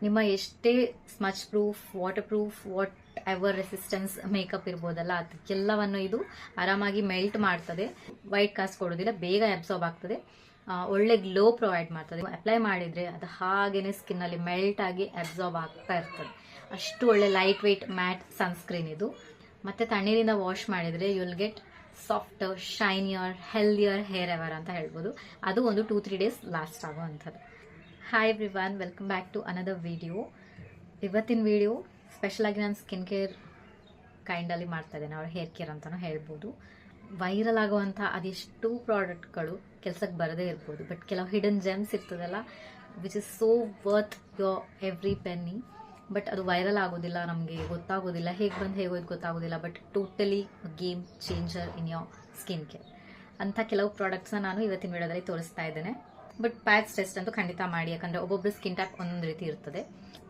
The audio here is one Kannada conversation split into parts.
ನಿಮ್ಮ ಎಷ್ಟೇ smudge proof, water proof, what ever resistance makeup ಇರ್ಬೋದಲ್ಲ, ಅದಕ್ಕೆಲ್ಲವನ್ನು ಇದು ಆರಾಮಾಗಿ ಮೆಲ್ಟ್ ಮಾಡ್ತದೆ. ವೈಟ್ ಕಾಸ್ಟ್ ಕೊಡೋದಿಲ್ಲ, ಬೇಗ ಅಬ್ಸಾರ್ಬ್ ಆಗ್ತದೆ, ಒಳ್ಳೆ ಗ್ಲೋ ಪ್ರೊವೈಡ್ ಮಾಡ್ತದೆ. ಅಪ್ಲೈ ಮಾಡಿದ್ರೆ ಅದು ಹಾಗೇನೆ ಸ್ಕಿನ್ ಅಲ್ಲಿ ಮೆಲ್ಟ್ ಆಗಿ ಅಬ್ಸಾರ್ಬ್ ಆಗ್ತಾ ಇರ್ತದೆ. ಅಷ್ಟು ಒಳ್ಳೆ ಲೈಟ್ ವೆಯ್ಟ್ ಮ್ಯಾಟ್ ಸನ್ಸ್ಕ್ರೀನ್ ಇದು. ಮತ್ತೆ ತಣ್ಣೀರಿಂದ ವಾಶ್ ಮಾಡಿದ್ರೆ you will get softer, shinier, healthier hair ever ಅಂತ ಹೇಳ್ಬೋದು. ಅದು ಒಂದು 2-3 ಡೇಸ್ ಲಾಸ್ಟ್ ಆಗುವಂಥದ್ದು. Hi everyone, welcome back to another video. ಇವತ್ತಿನ ವಿಡಿಯೋ ಸ್ಪೆಷಲ್ ಆಗಿ ನಾನು ಸ್ಕಿನ್ ಕೇರ್ ಕೈಂಡಲ್ಲಿ ಮಾಡ್ತಾ ಇದ್ದೇನೆ, ಅವ್ರ ಹೇರ್ ಕೇರ್ ಅಂತಾನು ಹೇಳ್ಬೋದು. ವೈರಲ್ ಆಗುವಂಥ ಅದೆಷ್ಟು ಪ್ರಾಡಕ್ಟ್ಗಳು ಕೆಲಸಕ್ಕೆ ಬರದೇ ಇರ್ಬೋದು, ಬಟ್ ಕೆಲವು ಹಿಡನ್ ಜೆಮ್ಸ್ ಇರ್ತದಲ್ಲ, which is so worth your every penny. But ಅದು ವೈರಲ್ ಆಗೋದಿಲ್ಲ, ನಮಗೆ ಗೊತ್ತಾಗೋದಿಲ್ಲ, ಹೇಗೆ ಬಂದು ಹೇಗೋದು ಗೊತ್ತಾಗೋದಿಲ್ಲ. But totally game changer in your skin care ಅಂತ ಕೆಲವು ಪ್ರಾಡಕ್ಟ್ಸ್ನ ನಾನು ಇವತ್ತಿನ ವಿಡಿಯೋದಲ್ಲಿ ತೋರಿಸ್ತಾ ಇದ್ದೇನೆ. ಬಟ್ ಪ್ಯಾಚ್ ಟೆಸ್ಟ್ ಅಂತೂ ಖಂಡಿತ ಮಾಡಿ, ಯಾಕಂದರೆ ಒಬ್ಬೊಬ್ಬರು ಸ್ಕಿನ್ ಟೈಪ್ ಒಂದೊಂದು ರೀತಿ ಇರ್ತದೆ.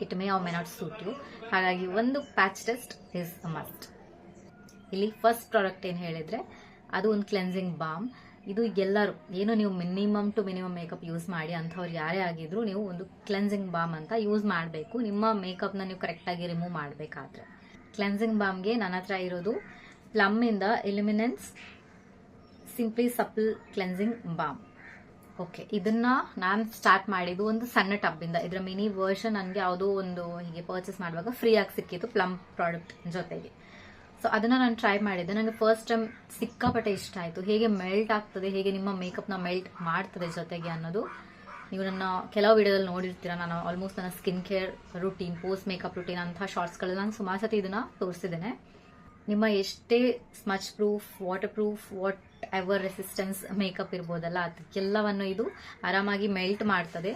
It may or may not suit you. ಹಾಗಾಗಿ ಒಂದು patch test is a must. ಇಲ್ಲಿ ಫಸ್ಟ್ ಪ್ರಾಡಕ್ಟ್ ಏನು ಹೇಳಿದರೆ ಅದು ಒಂದು ಕ್ಲೆನ್ಸಿಂಗ್ ಬಾಮ್. ಇದು ಎಲ್ಲರೂ ಏನು ನೀವು minimum to minimum makeup use ಮಾಡಿ ಅಂಥವ್ರು ಯಾರೇ ಆಗಿದ್ರು ನೀವು ಒಂದು ಕ್ಲೆನ್ಸಿಂಗ್ ಬಾಮ್ ಅಂತ ಯೂಸ್ ಮಾಡಬೇಕು, ನಿಮ್ಮ ಮೇಕಪ್ನ ನೀವು ಕರೆಕ್ಟಾಗಿ ರಿಮೂವ್ ಮಾಡಬೇಕಾದ್ರೆ. ಕ್ಲೆನ್ಸಿಂಗ್ ಬಾಮ್ಗೆ ನನ್ನ ಹತ್ರ ಇರೋದು ಪ್ಲಮ್ಮಿಂದ illuminance simply supple cleansing balm. Okay, ಇದನ್ನ ನಾನು ಸ್ಟಾರ್ಟ್ ಮಾಡಿದ್ದು ಒಂದು ಸಣ್ಣ ಟಬ್ಬಿಂದ. ಇದರ ಮಿನಿ ವರ್ಷನ್ ನನಗೆ ಯಾವುದೋ ಒಂದು ಹೀಗೆ ಪರ್ಚೇಸ್ ಮಾಡುವಾಗ ಫ್ರೀ ಆಗಿ ಸಿಕ್ಕಿತ್ತು ಪ್ಲಮ್ ಪ್ರಾಡಕ್ಟ್ ಜೊತೆಗೆ. ಸೊ ಅದನ್ನ ನಾನು ಟ್ರೈ ಮಾಡಿದ್ದೆ. ನನಗೆ ಫಸ್ಟ್ ಟೈಮ್ ಸಿಕ್ಕಾಪಟ್ಟೆ ಇಷ್ಟ ಆಯಿತು. ಹೇಗೆ ಮೆಲ್ಟ್ ಆಗ್ತದೆ, ಹೇಗೆ ನಿಮ್ಮ ಮೇಕಪ್ನ ಮೆಲ್ಟ್ ಮಾಡ್ತದೆ ಜೊತೆಗೆ ಅನ್ನೋದು ನೀವು ನನ್ನ ಕೆಲವು ವಿಡಿಯೋದಲ್ಲಿ ನೋಡಿರ್ತೀರ. ನಾನು ಆಲ್ಮೋಸ್ಟ್ ನನ್ನ skin care routine, post makeup routine ಅಂತಹ ಶಾರ್ಟ್ಸ್ಗಳಲ್ಲಿ ನಾನು ಸುಮಾರು ಸತಿ ಇದನ್ನ ತೋರಿಸಿದ್ದೇನೆ. ನಿಮ್ಮ ಎಷ್ಟೇ smudge proof, water proof, what ever resistance makeup ಇರ್ಬೋದಲ್ಲ, ಅದಕ್ಕೆಲ್ಲವನ್ನು ಇದು ಆರಾಮಾಗಿ ಮೆಲ್ಟ್ ಮಾಡ್ತದೆ.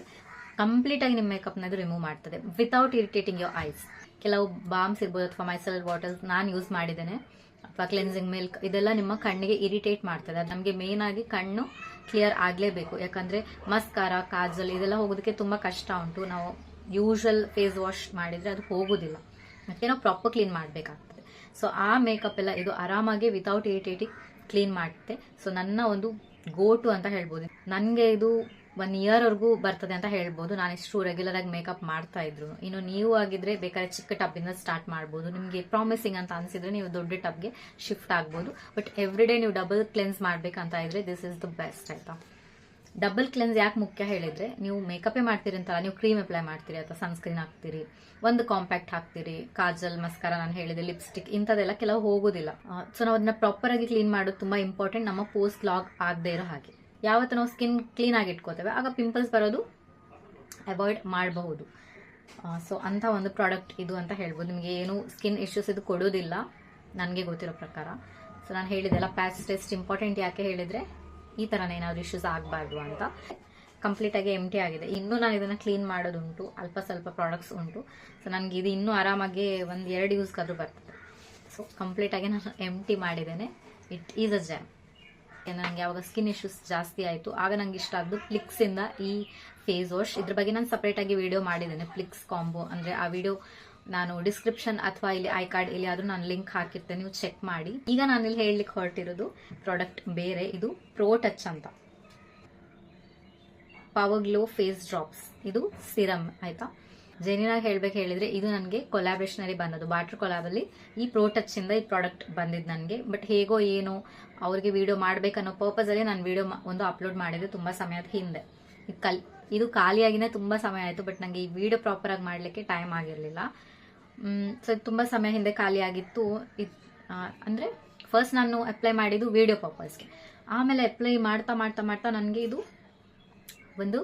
ಕಂಪ್ಲೀಟ್ ಆಗಿ ನಿಮ್ಮ ಮೇಕಪ್ನ ಇದು ರಿಮೂವ್ ಮಾಡ್ತದೆ ವಿತೌಟ್ ಇರಿಟೇಟಿಂಗ್ ಯೋರ್ ಐಸ್. ಕೆಲವು ಬಾಮ್ಸ್ ಇರ್ಬೋದು ಅಥವಾ ಮೈಸೆಲ್ ವಾಟರ್ಸ್ ನಾನು ಯೂಸ್ ಮಾಡಿದ್ದೇನೆ, ಅಥವಾ ಕ್ಲೆನ್ಸಿಂಗ್ ಮಿಲ್ಕ್, ಇದೆಲ್ಲ ನಿಮ್ಮ ಕಣ್ಣಿಗೆ ಇರಿಟೇಟ್ ಮಾಡ್ತದೆ. ಅದು ನಮಗೆ ಮೇನ್ ಆಗಿ ಕಣ್ಣು ಕ್ಲಿಯರ್ ಆಗಲೇಬೇಕು, ಯಾಕಂದ್ರೆ ಮಸ್ಕಾರ, ಕಾಜಲ್ ಇದೆಲ್ಲ ಹೋಗೋದಕ್ಕೆ ತುಂಬಾ ಕಷ್ಟ ಉಂಟು. ನಾವು ಯೂಶುವಲ್ ಫೇಸ್ ವಾಶ್ ಮಾಡಿದ್ರೆ ಅದು ಹೋಗೋದಿಲ್ಲ, ಅದಕ್ಕೆ ನಾವು ಪ್ರಾಪರ್ ಕ್ಲೀನ್ ಮಾಡಬೇಕಾಗ್ತದೆ. ಸೊ ಆ ಮೇಕಪ್ ಎಲ್ಲ ಇದು ಆರಾಮಾಗಿ ವಿತೌಟ್ ಇರಿಟೇಟಿಂಗ್ ಕ್ಲೀನ್ ಮಾಡುತ್ತೆ. ಸೊ ನನ್ನ ಒಂದು ಗೋ ಟು ಅಂತ ಹೇಳ್ಬೋದು. ನನಗೆ ಇದು 1 year ವರೆಗೂ ಬರ್ತದೆ ಅಂತ ಹೇಳ್ಬೋದು, ನಾನು ಇಷ್ಟು ರೆಗ್ಯುಲರ್ ಆಗಿ ಮೇಕಪ್ ಮಾಡ್ತಾ ಇದ್ರು. ಇನ್ನು ನೀವು ಆಗಿದ್ರೆ ಬೇಕಾದ್ರೆ ಚಿಕ್ಕ ಟಬ್ಬಿಂದ ಸ್ಟಾರ್ಟ್ ಮಾಡ್ಬೋದು. ನಿಮಗೆ ಪ್ರಾಮಿಸಿಂಗ್ ಅಂತ ಅನ್ಸಿದ್ರೆ ನೀವು ದೊಡ್ಡ ಟಬ್ಗೆ ಶಿಫ್ಟ್ ಆಗ್ಬೋದು. ಬಟ್ ಎವ್ರಿ ಡೇ ನೀವು ಡಬಲ್ ಕ್ಲೆನ್ಸ್ ಮಾಡ್ಬೇಕಂತ ಇದ್ರೆ ದಿಸ್ ಇಸ್ ದ ಬೆಸ್ಟ್ ಆಯ್ತಾ. ಡಬಲ್ ಕ್ಲೆನ್ಸ್ ಯಾಕೆ ಮುಖ್ಯ ಹೇಳಿದ್ರೆ, ನೀವು ಮೇಕಪ್ಪೇ ಮಾಡ್ತೀರಿ ಅಂತಲ್ಲ, ನೀವು ಕ್ರೀಮ್ ಅಪ್ಲೈ ಮಾಡ್ತೀರಿ ಅಥವಾ ಸನ್ಸ್ಕ್ರೀನ್ ಹಾಕ್ತೀರಿ, ಒಂದು ಕಾಂಪ್ಯಾಕ್ಟ್ ಹಾಕ್ತೀರಿ, ಕಾಜಲ್, ಮಸ್ಕಾರ ನಾನು ಹೇಳಿದೆ, ಲಿಪ್ಸ್ಟಿಕ್, ಇಂಥದೆಲ್ಲ ಕೆಲವು ಹೋಗೋದಿಲ್ಲ. ಸೊ ನಾವು ಅದನ್ನ ಪ್ರಾಪರ್ ಆಗಿ ಕ್ಲೀನ್ ಮಾಡೋದು ತುಂಬಾ ಇಂಪಾರ್ಟೆಂಟ್, ನಮ್ಮ ಪೋಸ್ಟ್ ಕ್ಲಾಗ್ ಆಗದೆ ಇರೋ ಹಾಗೆ. ಯಾವತ್ತು ನಾವು ಸ್ಕಿನ್ ಕ್ಲೀನ್ ಆಗಿ ಇಟ್ಕೋತೇವೆ ಆಗ ಪಿಂಪಲ್ಸ್ ಬರೋದು ಅವಾಯ್ಡ್ ಮಾಡಬಹುದು. ಸೊ ಅಂತ ಒಂದು ಪ್ರಾಡಕ್ಟ್ ಇದು ಅಂತ ಹೇಳ್ಬೋದು. ನಿಮಗೆ ಏನು ಸ್ಕಿನ್ ಇಶ್ಯೂಸ್ ಇದು ಕೊಡೋದಿಲ್ಲ ನನಗೆ ಗೊತ್ತಿರೋ ಪ್ರಕಾರ. ಸೊ ನಾನು ಹೇಳಿದೆಲ್ಲ ಪ್ಯಾಚ್ ಟೆಸ್ಟ್ ಇಂಪಾರ್ಟೆಂಟ್ ಯಾಕೆ ಹೇಳಿದ್ರೆ, ಈ ಥರನೇ ಏನಾದ್ರು ಇಶ್ಯೂಸ್ ಆಗಬಾರ್ದು ಅಂತ. ಕಂಪ್ಲೀಟ್ ಆಗಿ ಎಂಟಿ ಆಗಿದೆ. ಇನ್ನೂ ನಾನು ಇದನ್ನ ಕ್ಲೀನ್ ಮಾಡೋದುಂಟು, ಅಲ್ಪ ಸ್ವಲ್ಪ ಪ್ರಾಡಕ್ಟ್ಸ್ ಉಂಟು. ಸೊ ನನಗೆ ಇದು ಇನ್ನೂ ಆರಾಮಾಗಿ 1-2 ಯೂಸ್ಗಾದ್ರೂ ಬರ್ತದೆ. ಸೊ ಕಂಪ್ಲೀಟ್ ಆಗಿ ನಾನು ಎಂಟಿ ಮಾಡಿದ್ದೇನೆ. It is a jam. ನನಗೆ ಯಾವಾಗ ಸ್ಕಿನ್ ಇಶ್ಯೂಸ್ ಜಾಸ್ತಿ ಆಯಿತು ಆಗ ನಂಗೆ ಇಷ್ಟ ಆದ್ದು ಪ್ಲಿಕ್ಸ್ ಇಂದ ಈ ಫೇಸ್ ವಾಶ್. ಇದ್ರ ಬಗ್ಗೆ ನಾನು ಸಪರೇಟ್ ಆಗಿ ವಿಡಿಯೋ ಮಾಡಿದ್ದೇನೆ, ಪ್ಲಿಕ್ಸ್ ಕಾಂಬೋ. ಅಂದ್ರೆ ಆ ವಿಡಿಯೋ ನಾನು ಡಿಸ್ಕ್ರಿಪ್ಷನ್ ಅಥವಾ ಇಲ್ಲಿ ಐ ಕಾರ್ಡ್ ಇಲ್ಲಿ ಆದ್ರೂ ನಾನು ಲಿಂಕ್ ಹಾಕಿರ್ತೇನೆ, ನೀವು ಚೆಕ್ ಮಾಡಿ. ಈಗ ನಾನು ಇಲ್ಲಿ ಹೇಳಲಿಕ್ಕೆ ಹೊರಟಿರೋದು ಪ್ರಾಡಕ್ಟ್ ಬೇರೆ. ಇದು ಪ್ರೋ ಟಚ್ ಅಂತ ಪವರ್ ಗ್ಲೋ ಫೇಸ್ ಡ್ರಾಪ್ಸ್. ಇದು ಸಿರಮ್ ಆಯ್ತಾ. ಜೆನ್ಯೂನ್ ಹೇಳ್ಬೇಕು ಹೇಳಿದ್ರೆ ಇದು ನನಗೆ ಕೊಲಾಬ್ರೇಷನ್ ಅಲ್ಲಿ ಬಂದದ್ದು, ಬಾಟರ್ ಕೊಲಾಬಲ್ಲಿ ಈ ಪ್ರೋ ಟಚ್ ಇಂದ ಈ ಪ್ರಾಡಕ್ಟ್ ಬಂದಿದ್ದು ನನಗೆ. ಬಟ್ ಹೇಗೋ ಏನೋ ಅವ್ರಿಗೆ ವಿಡಿಯೋ ಮಾಡ್ಬೇಕನ್ನೋ ಪರ್ಪಸ್ ಅಲ್ಲಿ ನಾನು ವಿಡಿಯೋ ಒಂದು ಅಪ್ಲೋಡ್ ಮಾಡಿದೆ ತುಂಬಾ ಸಮಯದ ಹಿಂದೆ. ಇದು ಖಾಲಿಯಾಗಿನೇ ತುಂಬಾ ಸಮಯ ಆಯಿತು, ಬಟ್ ನನಗೆ ಈ ವಿಡಿಯೋ ಪ್ರಾಪರ್ ಆಗಿ ಮಾಡ್ಲಿಕ್ಕೆ ಟೈಮ್ ಆಗಿರಲಿಲ್ಲ. ಸೊ ತುಂಬಾ ಸಮಯ ಹಿಂದೆ ಖಾಲಿ ಆಗಿತ್ತು. ಅಂದ್ರೆ ಫಸ್ಟ್ ನಾನು ಅಪ್ಲೈ ಮಾಡಿದ್ದು ವಿಡಿಯೋ ಪರ್ಪಸ್ಗೆ, ಆಮೇಲೆ ಅಪ್ಲೈ ಮಾಡ್ತಾ ಮಾಡ್ತಾ ಮಾಡ್ತಾ ನನಗೆ ಇದು ಒಂದು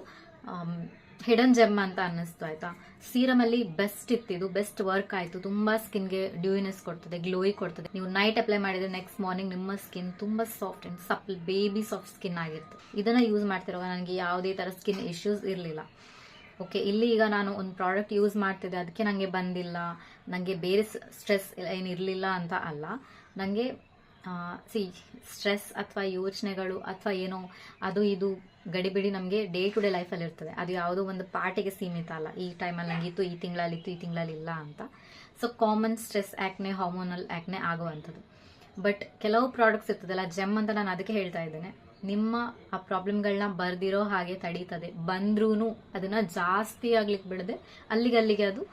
ಹಿಡನ್ ಜೆಮ್ ಅಂತ ಅನ್ನಿಸ್ತು ಆಯ್ತಾ. ಸೀರಮ್ ಅಲ್ಲಿ ಬೆಸ್ಟ್ ಇತ್ತಿದು, ಬೆಸ್ಟ್ ವರ್ಕ್ ಆಯ್ತು. ತುಂಬಾ ಸ್ಕಿನ್ಗೆ ಡ್ಯೂಯಿನೆಸ್ ಕೊಡ್ತದೆ, ಗ್ಲೋಯಿ ಕೊಡ್ತದೆ. ನೀವು ನೈಟ್ ಅಪ್ಲೈ ಮಾಡಿದ್ರೆ ನೆಕ್ಸ್ಟ್ ಮಾರ್ನಿಂಗ್ ನಿಮ್ಮ ಸ್ಕಿನ್ ತುಂಬಾ soft and supple baby soft skin ಆಗಿತ್ತು. ಇದನ್ನ ಯೂಸ್ ಮಾಡ್ತಿರುವಾಗ ನನಗೆ ಯಾವುದೇ ತರ ಸ್ಕಿನ್ ಇಶ್ಯೂಸ್ ಇರಲಿಲ್ಲ. ಓಕೆ, ಇಲ್ಲಿ ಈಗ ನಾನು ಒಂದು ಪ್ರಾಡಕ್ಟ್ ಯೂಸ್ ಮಾಡ್ತಿದ್ದೆ, ಅದಕ್ಕೆ ನನಗೆ ಬಂದಿಲ್ಲ, ನನಗೆ ಬೇರೆ ಸ್ಟ್ರೆಸ್ ಏನಿರಲಿಲ್ಲ ಅಂತ ಅಲ್ಲ. ನನಗೆ ಸ್ಟ್ರೆಸ್ ಅಥವಾ ಯೋಚನೆಗಳು ಅಥವಾ ಏನೋ ಅದು ಇದು ಗಡಿಬಿಡಿ ನಮಗೆ ಡೇ ಟು ಡೇ ಲೈಫಲ್ಲಿ ಇರ್ತದೆ. ಅದು ಯಾವುದೋ ಒಂದು ಪಾರ್ಟಿಗೆ ಸೀಮಿತ ಅಲ್ಲ. ಈ ಟೈಮಲ್ಲಿ ನಂಗಿತ್ತು, ಈ ತಿಂಗಳಲ್ಲಿತ್ತು, ಈ ತಿಂಗಳಲ್ಲಿ ಇಲ್ಲ ಅಂತ. ಸೊ ಕಾಮನ್ ಸ್ಟ್ರೆಸ್ ಆಕ್ನೆ, ಹಾರ್ಮೋನಲ್ ಆಕ್ನೆ ಆಗುವಂಥದ್ದು. ಬಟ್ ಕೆಲವು ಪ್ರಾಡಕ್ಟ್ಸ್ ಇರ್ತದಲ್ಲ, ಜೆಮ್ ಅಂತ ನಾನು ಅದಕ್ಕೆ ಹೇಳ್ತಾ ಇದ್ದೇನೆ. ನಿಮ್ಮ ಆ ಪ್ರಾಬ್ಲಮ್ಗಳನ್ನ ಬರ್ದಿರೋ ಹಾಗೆ ತಡೀತದೆ. ಬಂದ್ರೂ ಅದನ್ನ ಜಾಸ್ತಿ ಆಗ್ಲಿಕ್ಕೆ ಬಿಡದೆ ಅಲ್ಲಿಗೆ ಅದು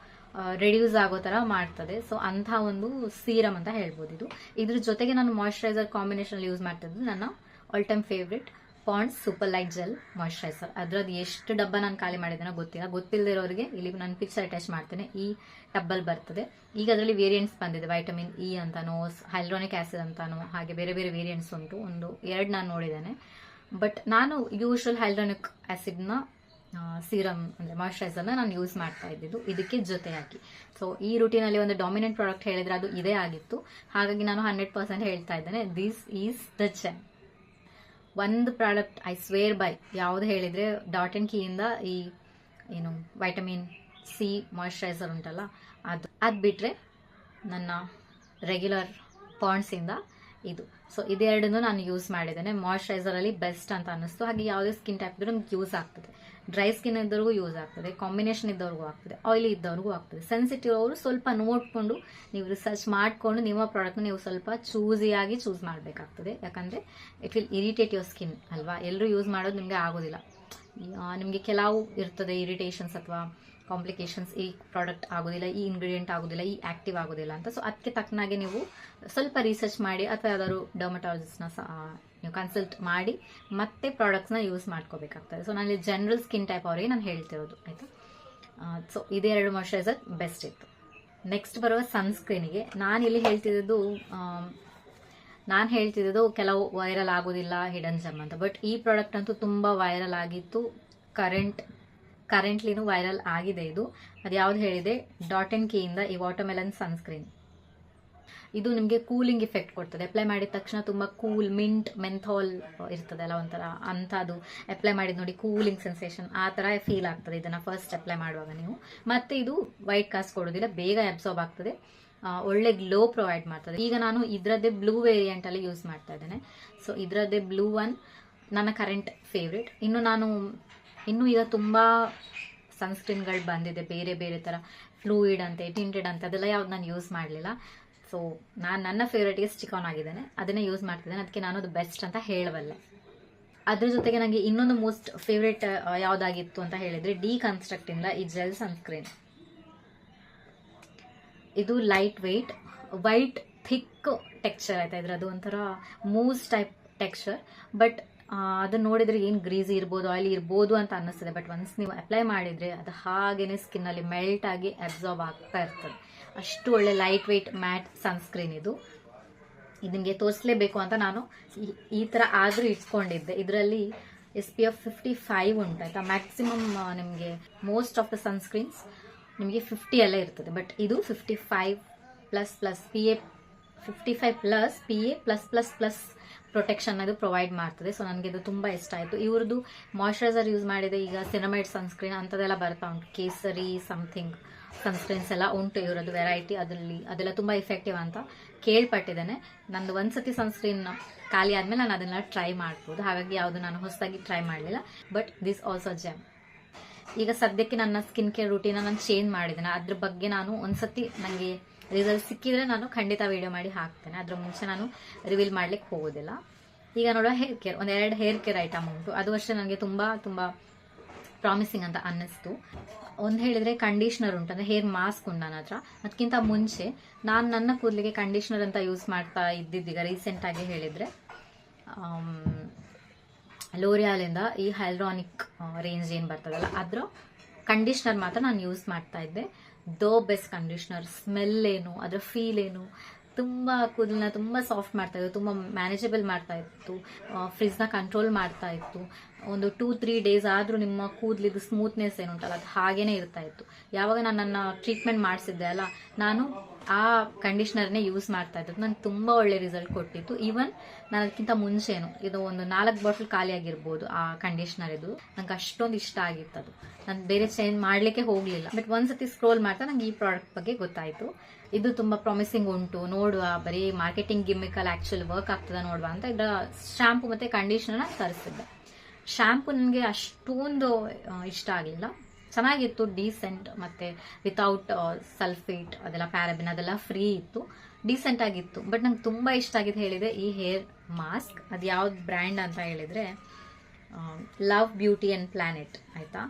ರೆಡ್ಯೂಸ್ ಆಗೋ ತರ ಮಾಡ್ತದೆ. ಸೊ ಅಂಥ ಒಂದು ಸೀರಮ್ ಅಂತ ಹೇಳ್ಬೋದು ಇದು. ಇದ್ರ ಜೊತೆಗೆ ನಾನು ಮಾಯಿಶ್ಚರೈಸರ್ ಕಾಂಬಿನೇಷನ್ ಯೂಸ್ ಮಾಡ್ತಿದ್ದು ನನ್ನ all time favourite Pond's super light gel moisturiser. ಅದ್ರದ್ದು ಎಷ್ಟು ಡಬ್ಬ ನಾನು ಖಾಲಿ ಮಾಡಿದ್ದೇನೋ ಗೊತ್ತಿಲ್ಲದಿರೋರಿಗೆ ಇಲ್ಲಿ ನಾನು ಪಿಕ್ಚರ್ ಅಟ್ಯಾಚ್ ಮಾಡ್ತೇನೆ. ಈ ಟಬ್ಬಲ್ ಬರ್ತದೆ. ಈಗ ಅದರಲ್ಲಿ ವೇರಿಯಂಟ್ಸ್ ಬಂದಿದೆ, ವೈಟಮಿನ್ ಇ ಅಂತಾನೋ, ಹೈಲ್ರೋನಿಕ್ ಆಸಿಡ್ ಅಂತಾನೋ, ಹಾಗೆ ಬೇರೆ ಬೇರೆ ವೇರಿಯಂಟ್ಸ್ ಉಂಟು. 2 ನಾನು ನೋಡಿದ್ದೇನೆ. ಬಟ್ ನಾನು ಯೂಶುವಲ್ ಹೈಲ್ರೋನಿಕ್ ಆಸಿಡ್ನ ಸೀರಮ್ ಅಂದರೆ ಮಾಯಿಶ್ಚರೈಸರ್ನ ನಾನು ಯೂಸ್ ಮಾಡ್ತಾ ಇದ್ದಿದ್ದು ಇದಕ್ಕೆ ಜೊತೆ ಹಾಕಿ. ಸೊ ಈ ರೂಟೀನಲ್ಲಿ ಒಂದು ಡಾಮಿನೆಂಟ್ ಪ್ರಾಡಕ್ಟ್ ಹೇಳಿದ್ರೆ ಅದು ಇದೇ ಆಗಿತ್ತು. ಹಾಗಾಗಿ ನಾನು 100% ಹೇಳ್ತಾ ಇದ್ದೇನೆ, ದಿಸ್ ಈಸ್ ದ ಜೆಮ್. ಒಂದು ಪ್ರಾಡಕ್ಟ್ ಐ ಸ್ವೇರ್ ಬೈ ಯಾವುದು ಹೇಳಿದರೆ .Key ಈ ಏನು ವೈಟಮಿನ್ ಸಿ ಮಾಯಿಶ್ಚರೈಸರ್ ಉಂಟಲ್ಲ ಅದು ಬಿಟ್ಟರೆ ನನ್ನ ರೆಗ್ಯುಲರ್ ಪಾಂಡ್ಸಿಂದ ಇದು. ಸೊ ಇದೆರಡನ್ನು ನಾನು ಯೂಸ್ ಮಾಡಿದ್ದೇನೆ. ಮಾಯಿಶ್ಚರೈಸರಲ್ಲಿ ಬೆಸ್ಟ್ ಅಂತ ಅನ್ನಿಸ್ತು. ಹಾಗೆ ಯಾವುದೇ ಸ್ಕಿನ್ ಟೈಪ್ ಇದ್ರೂ ನಮ್ಗೆ ಯೂಸ್ ಆಗ್ತದೆ. ಡ್ರೈ ಸ್ಕಿನ್ ಇದ್ದವ್ರಿಗೂ ಯೂಸ್ ಆಗ್ತದೆ, ಕಾಂಬಿನೇಷನ್ ಇದ್ದವ್ರಿಗೂ ಆಗ್ತದೆ, ಆಯಿಲಿ ಇದ್ದವ್ರಿಗೂ ಆಗ್ತದೆ. ಸೆನ್ಸಿಟಿವ್ ಅವರು ಸ್ವಲ್ಪ ನೋಡಿಕೊಂಡು ನೀವು ರಿಸರ್ಚ್ ಮಾಡಿಕೊಂಡು ನಿಮ್ಮ ಪ್ರಾಡಕ್ಟ್ನ ನೀವು ಸ್ವಲ್ಪ ಚೂಸಿಯಾಗಿ ಚೂಸ್ ಮಾಡಬೇಕಾಗ್ತದೆ. ಯಾಕಂದರೆ it will irritate your skin ಅಲ್ವಾ. ಎಲ್ಲರೂ ಯೂಸ್ ಮಾಡೋದು ನಿಮಗೆ ಆಗೋದಿಲ್ಲ. ನಿಮಗೆ ಕೆಲವು ಇರ್ತದೆ ಇರಿಟೇಷನ್ಸ್ ಅಥವಾ ಕಾಂಪ್ಲಿಕೇಶನ್ಸ್, ಈ ಪ್ರಾಡಕ್ಟ್ ಆಗೋದಿಲ್ಲ, ಈ ಇಂಗ್ರೀಡಿಯೆಂಟ್ ಆಗೋದಿಲ್ಲ, ಈ ಆಕ್ಟಿವ್ ಆಗೋದಿಲ್ಲ ಅಂತ. ಸೊ ಅದಕ್ಕೆ ತಕ್ಕನಾಗೆ ನೀವು ಸ್ವಲ್ಪ ರಿಸರ್ಚ್ ಮಾಡಿ ಅಥವಾ ಯಾವ್ದಾದ್ರು ಡರ್ಮಟಾಲಜಿಸ್ಟ್ನ ನೀವು ಕನ್ಸಲ್ಟ್ ಮಾಡಿ ಮತ್ತೆ ಪ್ರಾಡಕ್ಟ್ಸ್ನ ಯೂಸ್ ಮಾಡ್ಕೋಬೇಕಾಗ್ತದೆ. ಸೊ ನಾನು ಜನರಲ್ ಸ್ಕಿನ್ ಟೈಪ್ ಅವರಿಗೆ ನಾನು ಹೇಳ್ತಿರೋದು ಆಯಿತಾ. ಸೊ ಇದೇ 2 ಮಾಯಿಶ್ಚರೈಸರ್ ಬೆಸ್ಟ್ ಇತ್ತು. ನೆಕ್ಸ್ಟ್ ಬರುವ ಸನ್ಸ್ಕ್ರೀನಿಗೆ ನಾನಿಲ್ಲಿ ನಾನು ಹೇಳ್ತಿದ್ದು ಕೆಲವು ವೈರಲ್ ಆಗೋದಿಲ್ಲ ಹಿಡನ್ ಜೆಮ್ ಅಂತ. ಬಟ್ ಈ ಪ್ರಾಡಕ್ಟ್ ಅಂತೂ ತುಂಬ ವೈರಲ್ ಆಗಿತ್ತು. ಕರೆಂಟ್ಲಿನೂ ವೈರಲ್ ಆಗಿದೆ ಇದು. ಅದು ಯಾವ್ದು ಹೇಳಿದೆ .Key ಈ ವಾಟರ್ಮೆಲನ್ ಸನ್ಸ್ಕ್ರೀನ್. ಇದು ನಿಮಗೆ ಕೂಲಿಂಗ್ ಇಫೆಕ್ಟ್ ಕೊಡ್ತದೆ. ಅಪ್ಲೈ ಮಾಡಿದ ತಕ್ಷಣ ತುಂಬ ಕೂಲ್, ಮಿಂಟ್, ಮೆಂಥಾಲ್ ಇರ್ತದಲ್ಲ ಒಂಥರ ಅಂಥದ್ದು ಅಪ್ಲೈ ಮಾಡಿದ ನೋಡಿ ಕೂಲಿಂಗ್ ಸೆನ್ಸೇಷನ್ ಆ ಥರ ಫೀಲ್ ಆಗ್ತದೆ ಇದನ್ನು ಫಸ್ಟ್ ಅಪ್ಲೈ ಮಾಡುವಾಗ ನೀವು. ಮತ್ತೆ ಇದು ವೈಟ್ ಕಾಸ್ಟ್ ಕೊಡೋದಿಲ್ಲ, ಬೇಗ ಅಬ್ಸಾರ್ಬ್ ಆಗ್ತದೆ, ಒಳ್ಳೆ ಗ್ಲೋ ಪ್ರೊವೈಡ್ ಮಾಡ್ತದೆ. ಈಗ ನಾನು ಇದರದ್ದೇ ಬ್ಲೂ ವೇರಿಯಂಟ್ ಅಲ್ಲಿ ಯೂಸ್ ಮಾಡ್ತಾ ಇದ್ದೇನೆ. ಸೊ ಇದರದ್ದೇ ಬ್ಲೂ ಒನ್ ನನ್ನ ಕರೆಂಟ್ ಫೇವ್ರೇಟ್. ಇನ್ನು ಈಗ ತುಂಬ ಸನ್ಸ್ಕ್ರೀನ್ಗಳು ಬಂದಿದೆ ಬೇರೆ ಬೇರೆ ಥರ, ಫ್ಲೂಯಿಡ್ ಅಂತೆ, ಟಿಂಟೆಡ್ ಅಂತ, ಅದೆಲ್ಲ ಯಾವ್ದು ನಾನು ಯೂಸ್ ಮಾಡಲಿಲ್ಲ. ಸೊ ನಾನು ನನ್ನ ಫೇವ್ರೇಟ್ಗೆ ಸ್ಟಿಕ್ ಆನ್ ಆಗಿದ್ದೇನೆ, ಅದನ್ನೇ ಯೂಸ್ ಮಾಡ್ತಿದ್ದೇನೆ. ಅದಕ್ಕೆ ನಾನು ಅದು ಬೆಸ್ಟ್ ಅಂತ ಹೇಳಬಲ್ಲೆ. ಅದ್ರ ಜೊತೆಗೆ ನನಗೆ ಇನ್ನೊಂದು ಮೋಸ್ಟ್ ಫೇವ್ರೇಟ್ ಯಾವುದಾಗಿತ್ತು ಅಂತ ಹೇಳಿದರೆ ಡಿಕನ್ಸ್ಟ್ರಕ್ಟಿಂದ ಈ ಜೆಲ್ ಸನ್ಸ್ಕ್ರೀನ್. ಇದು lightweight, white thick texture ಆಯ್ತಾ ಇದ್ರದ್ದು, ಒಂಥರ ಮೂಸ್ ಟೈಪ್ ಟೆಕ್ಸ್ಚರ್. ಬಟ್ ಅದನ್ನ ನೋಡಿದ್ರೆ ಏನು ಗ್ರೀಸಿ ಇರ್ಬೋದು, ಆಯಿಲಿ ಇರ್ಬೋದು ಅಂತ ಅನ್ನಿಸ್ತದೆ. ಬಟ್ ಒನ್ಸ್ ನೀವು ಅಪ್ಲೈ ಮಾಡಿದರೆ ಅದು ಹಾಗೇನೆ ಸ್ಕಿನ್ನಲ್ಲಿ ಮೆಲ್ಟ್ ಆಗಿ ಅಬ್ಸಾರ್ಬ್ ಆಗ್ತಾ ಇರ್ತದೆ. ಅಷ್ಟು ಒಳ್ಳೆ ಲೈಟ್ ವೆಯ್ಟ್ ಮ್ಯಾಟ್ ಸನ್ಸ್ಕ್ರೀನ್ ಇದು. ನಿಮಗೆ ತೋರಿಸಲೇಬೇಕು ಅಂತ ನಾನು ಈ ಥರ ಆದರೂ ಇಟ್ಕೊಂಡಿದ್ದೆ. ಇದರಲ್ಲಿ SPF 55 ಉಂಟು ಆಯ್ತಾ. ಮ್ಯಾಕ್ಸಿಮಮ್ ನಿಮಗೆ ಮೋಸ್ಟ್ ಆಫ್ ದ ಸನ್ಸ್ಕ್ರೀನ್ಸ್ ನಿಮಗೆ 50 ಎಲ್ಲ ಇರ್ತದೆ. ಬಟ್ ಇದು 55++ PA 55+ PA+++ ಪ್ರೊಟೆಕ್ಷನ್ ಅದು ಪ್ರೊವೈಡ್ ಮಾಡ್ತದೆ. ಸೊ ನನಗೆ ಇದು ತುಂಬ ಇಷ್ಟ ಆಯಿತು. ಇವ್ರದ್ದು ಮಾಯಿಶ್ಚರೈಸರ್ ಯೂಸ್ ಮಾಡಿದೆ. ಈಗ ಸಿನಮೈಡ್ ಸನ್ಸ್ಕ್ರೀನ್ ಅಂಥದ್ದೆಲ್ಲ ಬರ್ತಾ ಉಂಟು, ಕೇಸರಿ ಸಮಥಿಂಗ್ ಸನ್ಸ್ಕ್ರೀನ್ಸ್ ಎಲ್ಲ ಉಂಟು ಇವರದ್ದು ವೆರೈಟಿ. ಅದೆಲ್ಲ ತುಂಬ ಇಫೆಕ್ಟಿವ್ ಅಂತ ಕೇಳ್ಪಟ್ಟಿದ್ದೇನೆ. ನಂದು ಒಂದ್ಸತಿ ಸನ್ಸ್ಕ್ರೀನ್ ಖಾಲಿ ಆದಮೇಲೆ ನಾನು ಅದನ್ನೆಲ್ಲ ಟ್ರೈ ಮಾಡ್ಬೋದು. ಹಾಗಾಗಿ ಯಾವುದು ನಾನು ಹೊಸದಾಗಿ ಟ್ರೈ ಮಾಡಲಿಲ್ಲ. But this also GeM. ಈಗ ಸದ್ಯಕ್ಕೆ ನನ್ನ ಸ್ಕಿನ್ ಕೇರ್ ರೂಟೀನ ನಾನು ಚೇಂಜ್ ಮಾಡಿದ್ದೇನೆ. ಅದ್ರ ಬಗ್ಗೆ ನಾನು ಒಂದ್ಸತಿ ನನಗೆ ರಿಸಲ್ಟ್ ಸಿಕ್ಕಿದ್ರೆ ನಾನು ಖಂಡಿತ ವಿಡಿಯೋ ಮಾಡಿ ಹಾಕ್ತೇನೆ. ಅದ್ರ ಮುಂಚೆ ನಾನು ರಿವೀಲ್ ಮಾಡ್ಲಿಕ್ಕೆ ಹೋಗೋದಿಲ್ಲ. ಈಗ ನೋಡುವ hair care, 2 hair care item ಉಂಟು. ಅದು ಅಷ್ಟೇ ನನಗೆ ತುಂಬ ತುಂಬ ಪ್ರಾಮಿಸಿಂಗ್ ಅಂತ ಅನ್ನಿಸ್ತು. ಒಂದು ಹೇಳಿದರೆ ಕಂಡೀಷ್ನರ್ ಉಂಟು, ಅಂದರೆ ಹೇರ್ ಮಾಸ್ಕ್ ಉಂಟು ನನ್ನ ಹತ್ರ. ಅದಕ್ಕಿಂತ ಮುಂಚೆ ನಾನು ನನ್ನ ಕೂದಲಿಗೆ ಕಂಡೀಷ್ನರ್ ಅಂತ ಯೂಸ್ ಮಾಡ್ತಾ ಇದ್ದಿದ್ದೀಗ ರೀಸೆಂಟಾಗಿ ಹೇಳಿದರೆ ಲೋರಿಯಾಲಿಂದ ಈ ಹೈಲ್ರಾನಿಕ್ ರೇಂಜ್ ಏನು ಬರ್ತದಲ್ಲ ಅದರ ಕಂಡೀಷ್ನರ್ ಮಾತ್ರ ನಾನು ಯೂಸ್ ಮಾಡ್ತಾ ಇದ್ದೆ. Best conditioner. ಸ್ಮೆಲ್ ಏನು, ಅದರ ಫೀಲ್ ಏನು, ತುಂಬ ಕೂದಲನ್ನ ತುಂಬ ಸಾಫ್ಟ್ ಮಾಡ್ತಾ ಇತ್ತು, ತುಂಬ ಮ್ಯಾನೇಜಬಲ್ ಮಾಡ್ತಾ ಇತ್ತು, ಫ್ರಿಜ್ನ ಕಂಟ್ರೋಲ್ ಮಾಡ್ತಾ ಇತ್ತು. ಒಂದು 2-3 ಡೇಸ್ ಆದರೂ ನಿಮ್ಮ ಕೂದಲಿದ್ದು ಸ್ಮೂತ್ನೆಸ್ ಏನುಂಟಲ್ಲ ಅದು ಹಾಗೇನೆ ಇರ್ತಾ ಇತ್ತು. ಯಾವಾಗ ನಾನು ನನ್ನ ಟ್ರೀಟ್ಮೆಂಟ್ ಮಾಡಿಸಿದ್ದೆ ಅಲ್ಲ, ನಾನು ಆ ಕಂಡೀಷ್ನರ್ನೇ ಯೂಸ್ ಮಾಡ್ತಾ ಇದ್ದು. ನನಗೆ ತುಂಬ ಒಳ್ಳೆ ರಿಸಲ್ಟ್ ಕೊಟ್ಟಿತ್ತು. ಈವನ್ ನಾನು ಅದಕ್ಕಿಂತ ಮುಂಚೆನು ಇದು ಒಂದು 4 ಬಾಟಲ್ ಖಾಲಿ ಆಗಿರ್ಬೋದು ಆ ಕಂಡೀಷ್ನರ್. ಇದು ನಂಗೆ ಅಷ್ಟೊಂದು ಇಷ್ಟ ಆಗಿತ್ತು. ಅದು ನಾನು ಬೇರೆ ಚೇಂಜ್ ಮಾಡಲಿಕ್ಕೆ ಹೋಗಲಿಲ್ಲ. ಬಟ್ ಒಂದ್ಸತಿ ಸ್ಕ್ರೋಲ್ ಮಾಡ್ತಾ ನಂಗೆ ಈ ಪ್ರಾಡಕ್ಟ್ ಬಗ್ಗೆ ಗೊತ್ತಾಯಿತು. ಇದು ತುಂಬ ಪ್ರಾಮಿಸಿಂಗ್ ಉಂಟು, ನೋಡುವ, ಬರೀ ಮಾರ್ಕೆಟಿಂಗ್ ಗಿಮ್ಮಿಕಲ್ ಆ್ಯಕ್ಚುಲ್ ವರ್ಕ್ ಆಗ್ತದೆ ನೋಡುವ ಅಂತ ಇದರ ಶಾಂಪು ಮತ್ತು ಕಂಡೀಷ್ನರ್ನ ತರಿಸಿದ್ದೆ. ಶಾಂಪು ನನಗೆ ಅಷ್ಟೊಂದು ಇಷ್ಟ ಆಗಲಿಲ್ಲ. ಚೆನ್ನಾಗಿತ್ತು, ಡೀಸೆಂಟ್, ಮತ್ತು ವಿತೌಟ್ ಸಲ್ಫೇಟ್ ಅದೆಲ್ಲ ಪ್ಯಾರಾಬಿನ್ ಅದೆಲ್ಲ ಫ್ರೀ ಇತ್ತು. ಡೀಸೆಂಟ್ ಆಗಿತ್ತು. ಬಟ್ ನಂಗೆ ತುಂಬ ಇಷ್ಟ ಆಗಿದ್ದು ಹೇಳಿದರೆ ಈ ಹೇರ್ ಮಾಸ್ಕ್. ಅದು ಯಾವ್ದು ಬ್ರ್ಯಾಂಡ್ ಅಂತ ಹೇಳಿದರೆ ಲವ್ ಬ್ಯೂಟಿ ಆ್ಯಂಡ್ ಪ್ಲಾನೆಟ್ ಆಯಿತಾ.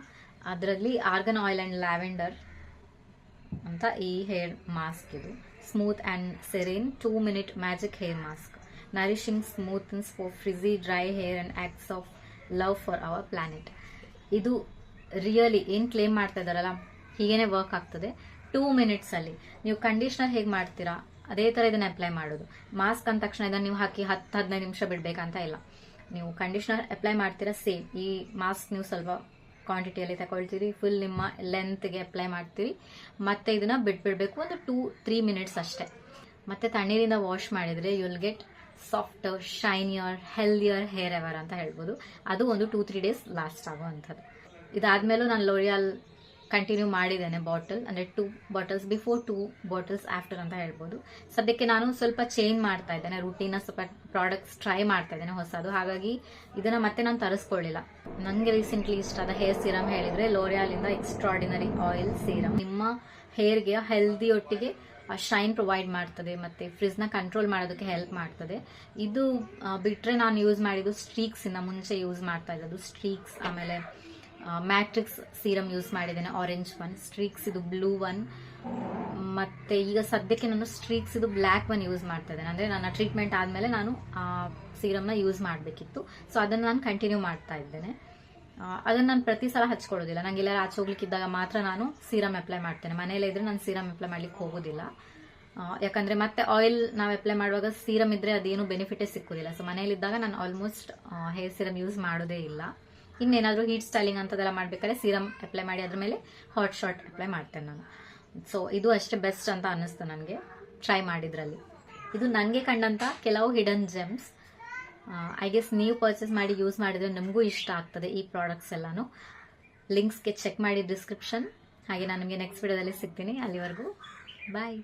ಅದರಲ್ಲಿ ಆರ್ಗನ್ ಆಯಿಲ್ ಆ್ಯಂಡ್ ಲ್ಯಾವೆಂಡರ್ ಅಂತ ಈ ಹೇರ್ ಮಾಸ್ಕ್. ಇದು smooth and serene 2 minute magic hair mask, nourishing smoothness for frizzy dry hair and acts of love for our planet. ಇದು ರಿಯಲಿ ಏನು ಕ್ಲೇಮ್ ಮಾಡ್ತಾ ಇದ್ದಾರಲ್ಲ ಹೀಗೇನೆ ವರ್ಕ್ ಆಗ್ತದೆ 2 minutes ಅಲ್ಲಿ. ನೀವು ಕಂಡೀಷ್ನರ್ ಹೇಗೆ ಮಾಡ್ತೀರಾ ಅದೇ ಥರ ಇದನ್ನು ಅಪ್ಲೈ ಮಾಡೋದು. ಮಾಸ್ಕ್ ಅಂದ ತಕ್ಷಣ ಇದನ್ನು ನೀವು ಹಾಕಿ 10-15 ನಿಮಿಷ ಬಿಡಬೇಕಂತ ಇಲ್ಲ. ನೀವು ಕಂಡೀಷ್ನರ್ ಅಪ್ಲೈ ಮಾಡ್ತೀರಾ ಸೇಮ್. ಈ ಮಾಸ್ಕ್ ನೀವು ಸ್ವಲ್ಪ ಕ್ವಾಂಟಿಟಿಯಲ್ಲಿ ತಗೊಳ್ತೀರಿ, ಫುಲ್ ನಿಮ್ಮ ಲೆಂತ್ಗೆ ಅಪ್ಲೈ ಮಾಡ್ತೀರಿ, ಮತ್ತೆ ಇದನ್ನ ಬಿಟ್ಬಿಡ್ಬೇಕು ಒಂದು 2-3 minutes ಅಷ್ಟೇ. ಮತ್ತೆ ತಣ್ಣೀರಿಂದ ವಾಶ್ ಮಾಡಿದರೆ you will get softer, shinier, healthier hair ever ಅಂತ ಹೇಳ್ಬೋದು. ಅದು ಒಂದು 2-3 days ಲಾಸ್ಟ್ ಆಗುವಂಥದ್ದು. ಇದಾದ್ಮೇಲೂ ನಾನು ಲೋರಿಯಾಲ್ ಕಂಟಿನ್ಯೂ ಮಾಡಿದ್ದೇನೆ ಬಾಟಲ್, ಅಂದರೆ 2 bottles ಬಿಫೋರ್ 2 bottles ಆಫ್ಟರ್ ಅಂತ ಹೇಳ್ಬೋದು. ಸದ್ಯಕ್ಕೆ ನಾನು ಸ್ವಲ್ಪ ಚೇಂಜ್ ಮಾಡ್ತಾ ಇದ್ದೇನೆ, ರೂಟೀನ ಸ್ವಲ್ಪ ಪ್ರಾಡಕ್ಟ್ಸ್ ಟ್ರೈ ಮಾಡ್ತಾ ಇದ್ದೇನೆ ಹೊಸದು. ಹಾಗಾಗಿ ಇದನ್ನು ಮತ್ತೆ ನಾನು ತರಿಸ್ಕೊಳ್ಳಿಲ್ಲ. ನನಗೆ ರೀಸೆಂಟ್ಲಿ ಇಷ್ಟ ಆದ ಹೇರ್ ಸೀರಮ್ ಹೇಳಿದರೆ ಲೋರಿಯಾಲಿಂದ ಎಕ್ಸ್ಟ್ರಾರ್ಡಿನರಿ ಆಯಿಲ್ ಸೀರಮ್. ನಿಮ್ಮ ಹೇರ್ಗೆ ಹೆಲ್ದಿ ಒಟ್ಟಿಗೆ ಶೈನ್ ಪ್ರೊವೈಡ್ ಮಾಡ್ತದೆ ಮತ್ತು ಫ್ರಿಜ್ನ ಕಂಟ್ರೋಲ್ ಮಾಡೋದಕ್ಕೆ ಹೆಲ್ಪ್ ಮಾಡ್ತದೆ. ಇದು ಬಿಟ್ಟರೆ ನಾನು ಯೂಸ್ ಮಾಡಿದ್ದು ಸ್ಟ್ರೀಕ್ಸ್, ಇಂದ ಮುಂಚೆ ಯೂಸ್ ಮಾಡ್ತಾ ಇದ್ದದ್ದು ಸ್ಟ್ರೀಕ್ಸ್. ಆಮೇಲೆ ಮ್ಯಾಟ್ರಿಕ್ಸ್ ಸೀರಮ್ ಯೂಸ್ ಮಾಡಿದ್ದೇನೆ, ಆರೆಂಜ್ ಒನ್. ಸ್ಟ್ರೀಕ್ಸ್ ಇದು ಬ್ಲೂ ಒನ್. ಮತ್ತು ಈಗ ಸದ್ಯಕ್ಕೆ ನಾನು ಸ್ಟ್ರೀಕ್ಸ್ ಇದು ಬ್ಲ್ಯಾಕ್ ಒನ್ ಯೂಸ್ ಮಾಡ್ತಾ ಇದ್ದೇನೆ. ಅಂದರೆ ನನ್ನ ಟ್ರೀಟ್ಮೆಂಟ್ ಆದಮೇಲೆ ನಾನು ಆ ಸೀರಮ್ನ ಯೂಸ್ ಮಾಡಬೇಕಿತ್ತು, ಸೊ ಅದನ್ನು ನಾನು ಕಂಟಿನ್ಯೂ ಮಾಡ್ತಾ ಇದ್ದೇನೆ. ಅದನ್ನು ನಾನು ಪ್ರತಿ ಸಲ ಹಚ್ಕೊಳ್ಳೋದಿಲ್ಲ. ನನಗೆ ಎಲ್ಲರೂ ಆಚೆ ಹೋಗ್ಲಿಕ್ಕಿದ್ದಾಗ ಮಾತ್ರ ನಾನು ಸೀರಮ್ ಅಪ್ಲೈ ಮಾಡ್ತೇನೆ. ಮನೇಲಿ ಇದ್ರೆ ನಾನು ಸೀರಮ್ ಅಪ್ಲೈ ಮಾಡ್ಲಿಕ್ಕೆ ಹೋಗೋದಿಲ್ಲ. ಯಾಕಂದರೆ ಮತ್ತೆ ಆಯಿಲ್ ನಾವು ಅಪ್ಲೈ ಮಾಡುವಾಗ ಸೀರಮ್ ಇದ್ದರೆ ಅದೇನು ಬೆನಿಫಿಟೇ ಸಿಕ್ಕೋದಿಲ್ಲ. ಸೊ ಮನೇಲಿದ್ದಾಗ ನಾನು ಆಲ್ಮೋಸ್ಟ್ ಹೇರ್ ಸೀರಮ್ ಯೂಸ್ ಮಾಡೋದೇ ಇಲ್ಲ. ಇನ್ನೇನಾದರೂ ಹೀಟ್ ಸ್ಟೈಲಿಂಗ್ ಅಂತದೆಲ್ಲ ಮಾಡಬೇಕಾದ್ರೆ ಸೀರಮ್ ಅಪ್ಲೈ ಮಾಡಿ ಅದ್ರ ಮೇಲೆ ಹಾಟ್ ಶಾಟ್ ಅಪ್ಲೈ ಮಾಡ್ತೇನೆ ನಾನು. ಸೊ ಇದು ಅಷ್ಟೇ ಬೆಸ್ಟ್ ಅಂತ ಅನ್ನಿಸ್ತು ನನಗೆ ಟ್ರೈ ಮಾಡಿದ್ರಲ್ಲಿ. ಇದು ನನಗೆ ಕಂಡಂಥ ಕೆಲವು ಹಿಡನ್ ಜೆಮ್ಸ್. ಐ ಗೆಸ್ ನೀವು ಪರ್ಚೇಸ್ ಮಾಡಿ ಯೂಸ್ ಮಾಡಿದರೆ ನಿಮಗೂ ಇಷ್ಟ ಆಗ್ತದೆ ಈ ಪ್ರಾಡಕ್ಟ್ಸ್ ಎಲ್ಲನೂ. ಲಿಂಕ್ಸ್ಗೆ ಚೆಕ್ ಮಾಡಿ ಡಿಸ್ಕ್ರಿಪ್ಷನ್. ಹಾಗೆ ನಾನು ನಿಮಗೆ ನೆಕ್ಸ್ಟ್ ವಿಡಿಯೋದಲ್ಲಿ ಸಿಗ್ತೀನಿ. ಅಲ್ಲಿವರೆಗೂ ಬಾಯ್.